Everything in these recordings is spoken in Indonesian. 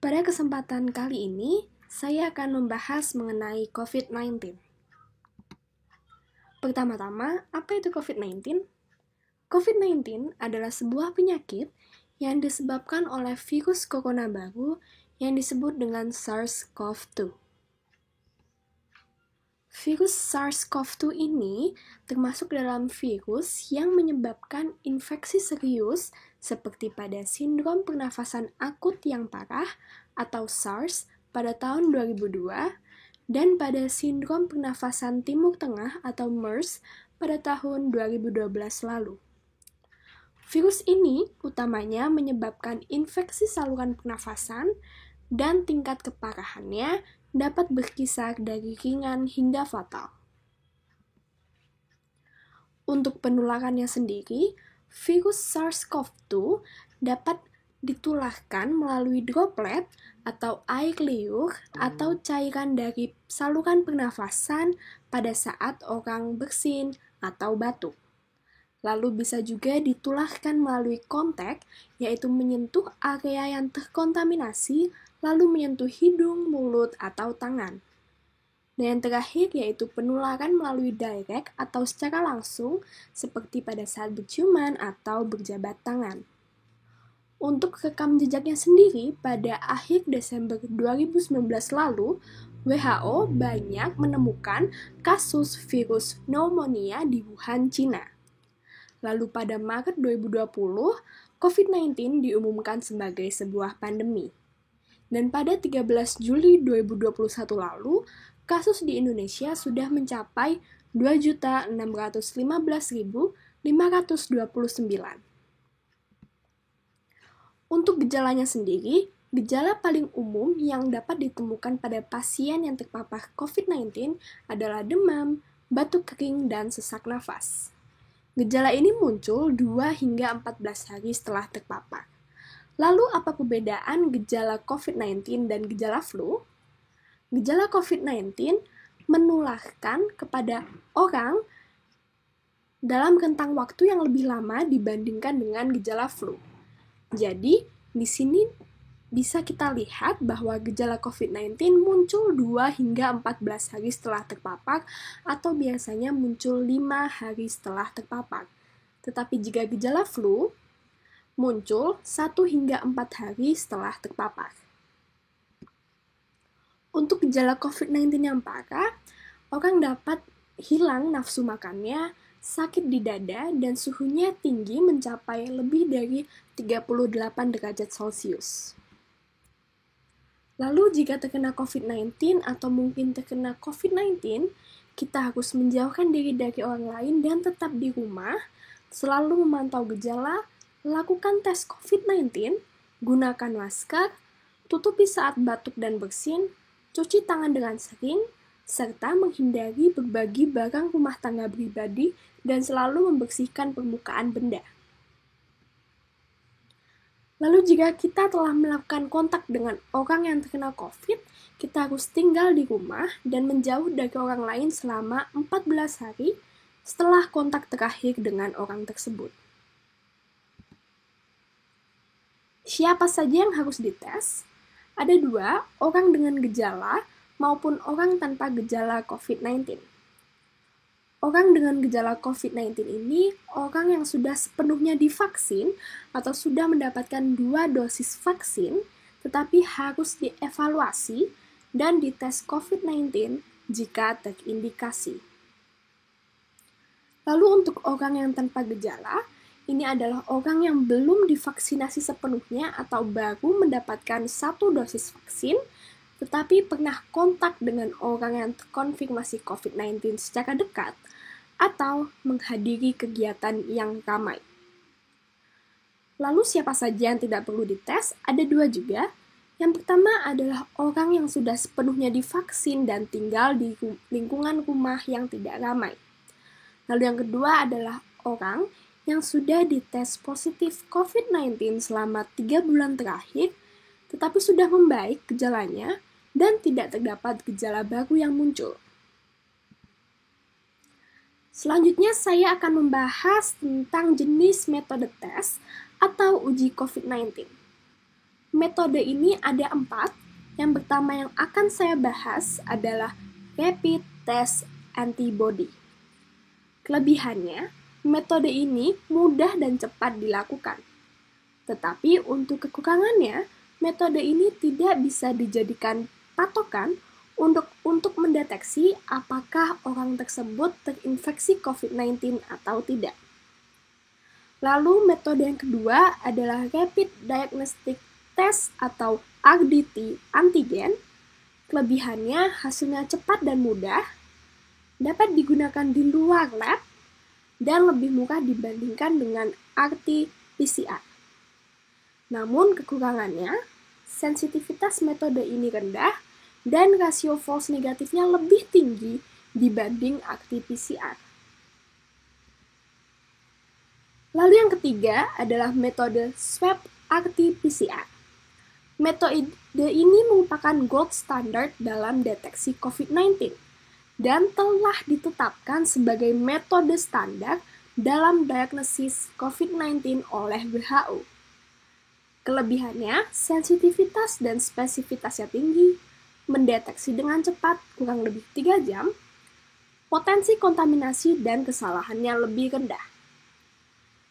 Pada kesempatan kali ini, saya akan membahas mengenai COVID-19. Pertama-tama, apa itu COVID-19? COVID-19 adalah sebuah penyakit yang disebabkan oleh virus corona baru yang disebut dengan SARS-CoV-2. Virus SARS-CoV-2 ini termasuk dalam virus yang menyebabkan infeksi serius seperti pada sindrom pernafasan akut yang parah atau SARS pada tahun 2002 dan pada sindrom pernafasan Timur Tengah atau MERS pada tahun 2012 lalu. Virus ini utamanya menyebabkan infeksi saluran pernafasan dan tingkat keparahannya dapat berkisar dari ringan hingga fatal. Untuk penularannya sendiri, virus SARS-CoV-2 dapat ditularkan melalui droplet atau air liur atau cairan dari saluran pernafasan pada saat orang bersin atau batuk. Lalu bisa juga ditularkan melalui kontak, yaitu menyentuh area yang terkontaminasi, lalu menyentuh hidung, mulut, atau tangan. Dan yang terakhir yaitu penularan melalui direct atau secara langsung, seperti pada saat berciuman atau berjabat tangan. Untuk rekam jejaknya sendiri, pada akhir Desember 2019 lalu, WHO banyak menemukan kasus virus pneumonia di Wuhan, Cina. Lalu pada Maret 2020, COVID-19 diumumkan sebagai sebuah pandemi. Dan pada 13 Juli 2021 lalu, kasus di Indonesia sudah mencapai 2.615.529. Untuk gejalanya sendiri, gejala paling umum yang dapat ditemukan pada pasien yang terpapar COVID-19 adalah demam, batuk kering, dan sesak nafas. Gejala ini muncul 2 hingga 14 hari setelah terpapar. Lalu apa perbedaan gejala COVID-19 dan gejala flu? Gejala COVID-19 menularkan kepada orang dalam rentang waktu yang lebih lama dibandingkan dengan gejala flu. Jadi, di sini bisa kita lihat bahwa gejala COVID-19 muncul 2 hingga 14 hari setelah terpapar atau biasanya muncul 5 hari setelah terpapar. Tetapi jika gejala flu, muncul 1 hingga 4 hari setelah terpapar. Untuk gejala COVID-19 yang parah, orang dapat hilang nafsu makannya, sakit di dada, dan suhunya tinggi mencapai lebih dari 38 derajat Celcius. Lalu jika terkena COVID-19 atau mungkin terkena COVID-19, kita harus menjauhkan diri dari orang lain dan tetap di rumah, selalu memantau gejala, lakukan tes COVID-19, gunakan masker, tutupi saat batuk dan bersin, cuci tangan dengan sering, serta menghindari berbagi barang rumah tangga pribadi dan selalu membersihkan permukaan benda. Lalu jika kita telah melakukan kontak dengan orang yang terkena COVID, kita harus tinggal di rumah dan menjauh dari orang lain selama 14 hari setelah kontak terakhir dengan orang tersebut. Siapa saja yang harus dites? Ada 2, orang dengan gejala maupun orang tanpa gejala COVID-19. Orang dengan gejala COVID-19 ini orang yang sudah sepenuhnya divaksin atau sudah mendapatkan 2 dosis vaksin, tetapi harus dievaluasi dan dites COVID-19 jika terindikasi. Lalu untuk orang yang tanpa gejala, ini adalah orang yang belum divaksinasi sepenuhnya atau baru mendapatkan 1 dosis vaksin, tetapi pernah kontak dengan orang yang terkonfirmasi COVID-19 secara dekat, atau menghadiri kegiatan yang ramai. Lalu siapa saja yang tidak perlu dites? Ada 2 juga. Yang pertama adalah orang yang sudah sepenuhnya divaksin dan tinggal di lingkungan rumah yang tidak ramai. Lalu yang kedua adalah orang yang sudah dites positif COVID-19 selama 3 bulan terakhir, tetapi sudah membaik gejalanya dan tidak terdapat gejala baru yang muncul. Selanjutnya saya akan membahas tentang jenis metode tes atau uji COVID-19. Metode ini ada 4. Yang pertama yang akan saya bahas adalah rapid test antibody. Kelebihannya, metode ini mudah dan cepat dilakukan. Tetapi untuk kekurangannya, metode ini tidak bisa dijadikan patokan untuk mendeteksi apakah orang tersebut terinfeksi COVID-19 atau tidak. Lalu metode yang kedua adalah Rapid Diagnostic Test atau RDT antigen. Kelebihannya hasilnya cepat dan mudah, dapat digunakan di luar lab, dan lebih murah dibandingkan dengan RT-PCR. Namun kekurangannya, sensitivitas metode ini rendah dan rasio false negatifnya lebih tinggi dibanding RT-PCR. Lalu yang ketiga adalah metode swab RT-PCR. Metode ini merupakan gold standard dalam deteksi COVID-19 dan telah ditetapkan sebagai metode standar dalam diagnosis COVID-19 oleh WHO. Kelebihannya, sensitivitas dan spesifitasnya tinggi, mendeteksi dengan cepat kurang lebih 3 jam, potensi kontaminasi dan kesalahannya lebih rendah.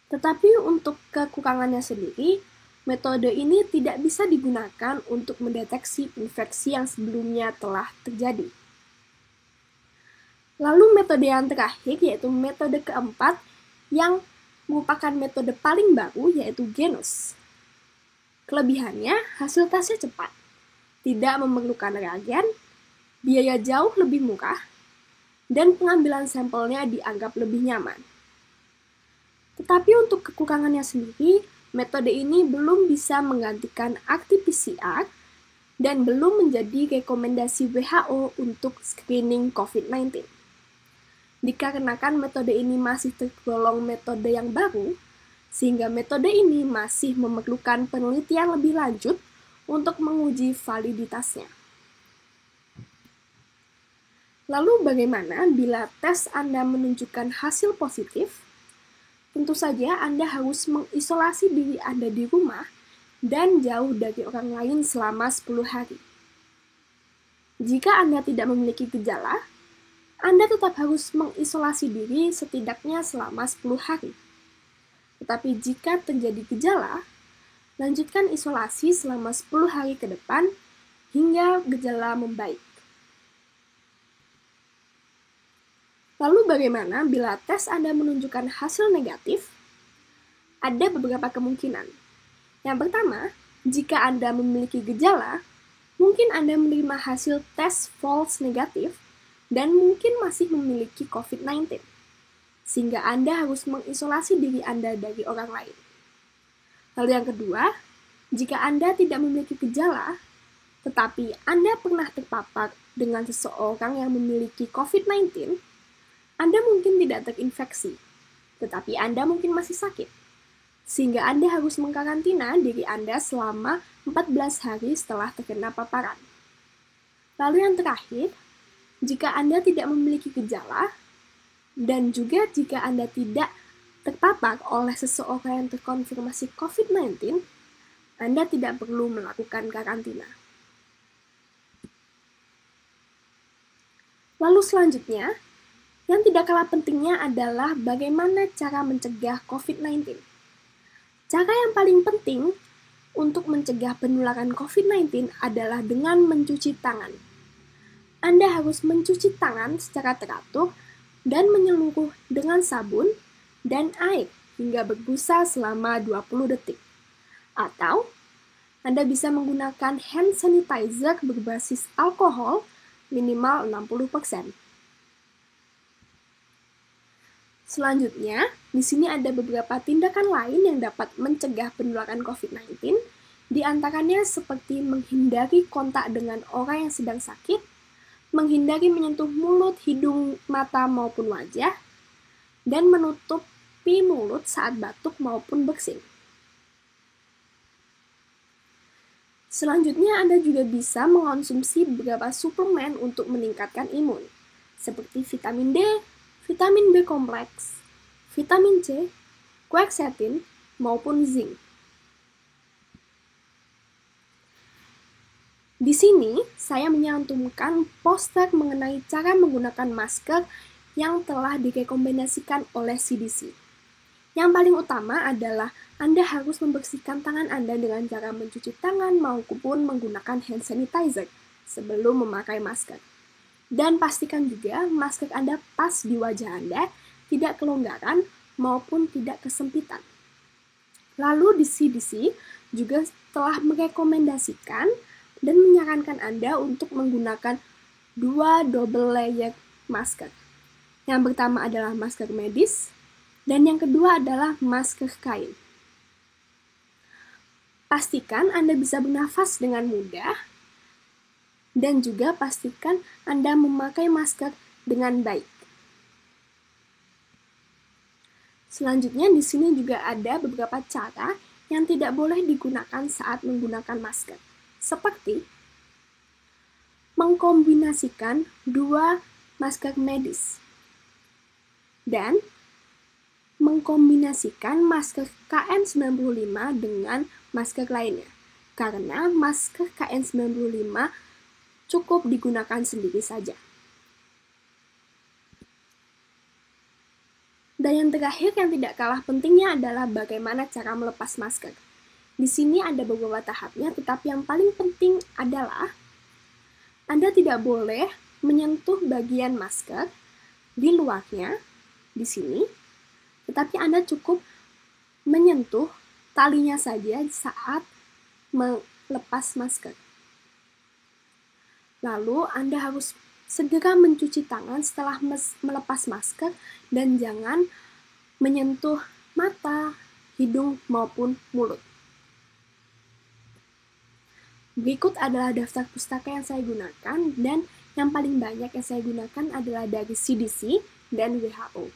Tetapi untuk kekurangannya sendiri, metode ini tidak bisa digunakan untuk mendeteksi infeksi yang sebelumnya telah terjadi. Lalu metode yang terakhir yaitu metode keempat yang merupakan metode paling baru yaitu Genus. Kelebihannya, hasil tesnya cepat, tidak memerlukan reagen, biaya jauh lebih murah, dan pengambilan sampelnya dianggap lebih nyaman. Tetapi untuk kekurangannya sendiri, metode ini belum bisa menggantikan RT-PCR dan belum menjadi rekomendasi WHO untuk screening COVID-19. Dikarenakan metode ini masih tergolong metode yang baru, sehingga metode ini masih memerlukan penelitian lebih lanjut untuk menguji validitasnya. Lalu bagaimana bila tes Anda menunjukkan hasil positif? Tentu saja Anda harus mengisolasi diri Anda di rumah dan jauh dari orang lain selama 10 hari. Jika Anda tidak memiliki gejala, Anda tetap harus mengisolasi diri setidaknya selama 10 hari. Tetapi jika terjadi gejala, lanjutkan isolasi selama 10 hari ke depan hingga gejala membaik. Lalu bagaimana bila tes Anda menunjukkan hasil negatif? Ada beberapa kemungkinan. Yang pertama, jika Anda memiliki gejala, mungkin Anda menerima hasil tes false negatif dan mungkin masih memiliki COVID-19. Sehingga Anda harus mengisolasi diri Anda dari orang lain. Lalu yang kedua, jika Anda tidak memiliki gejala, tetapi Anda pernah terpapar dengan seseorang yang memiliki COVID-19, Anda mungkin tidak terinfeksi, tetapi Anda mungkin masih sakit. Sehingga Anda harus mengkarantina diri Anda selama 14 hari setelah terkena paparan. Lalu yang terakhir, jika Anda tidak memiliki gejala, dan juga jika Anda tidak terpapar oleh seseorang yang terkonfirmasi COVID-19, Anda tidak perlu melakukan karantina. Lalu selanjutnya, yang tidak kalah pentingnya adalah bagaimana cara mencegah COVID-19. Cara yang paling penting untuk mencegah penularan COVID-19 adalah dengan mencuci tangan. Anda harus mencuci tangan secara teratur dan menyeluruh dengan sabun dan air hingga berbusa selama 20 detik. Atau, Anda bisa menggunakan hand sanitizer berbasis alkohol minimal 60%. Selanjutnya, di sini ada beberapa tindakan lain yang dapat mencegah penularan COVID-19, di antaranya seperti menghindari kontak dengan orang yang sedang sakit, menghindari menyentuh mulut, hidung, mata, maupun wajah, dan menutupi mulut saat batuk maupun bersin. Selanjutnya, Anda juga bisa mengonsumsi beberapa suplemen untuk meningkatkan imun, seperti vitamin D, vitamin B kompleks, vitamin C, quercetin, maupun zinc. Di sini, saya menyantumkan poster mengenai cara menggunakan masker yang telah direkomendasikan oleh CDC. Yang paling utama adalah Anda harus membersihkan tangan Anda dengan cara mencuci tangan maupun menggunakan hand sanitizer sebelum memakai masker. Dan pastikan juga masker Anda pas di wajah Anda, tidak kelonggaran maupun tidak kesempitan. Lalu di CDC juga telah merekomendasikan dan menyarankan Anda untuk menggunakan 2 double layer masker. Yang pertama adalah masker medis, dan yang kedua adalah masker kain. Pastikan Anda bisa bernafas dengan mudah, dan juga pastikan Anda memakai masker dengan baik. Selanjutnya di sini juga ada beberapa cara yang tidak boleh digunakan saat menggunakan masker, seperti mengkombinasikan 2 masker medis dan mengkombinasikan masker KN95 dengan masker lainnya, karena masker KN95 cukup digunakan sendiri saja. Dan yang terakhir yang tidak kalah pentingnya adalah bagaimana cara melepas masker. Di sini ada beberapa tahapnya, tetapi yang paling penting adalah Anda tidak boleh menyentuh bagian masker di luarnya, di sini, tetapi Anda cukup menyentuh talinya saja saat melepas masker. Lalu Anda harus segera mencuci tangan setelah melepas masker dan jangan menyentuh mata, hidung, maupun mulut. Berikut adalah daftar pustaka yang saya gunakan, dan yang paling banyak yang saya gunakan adalah dari CDC dan WHO.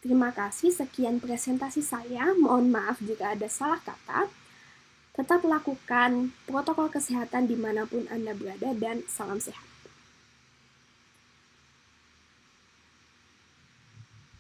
Terima kasih, sekian presentasi saya. Mohon maaf jika ada salah kata. Tetap lakukan protokol kesehatan dimanapun Anda berada, dan salam sehat.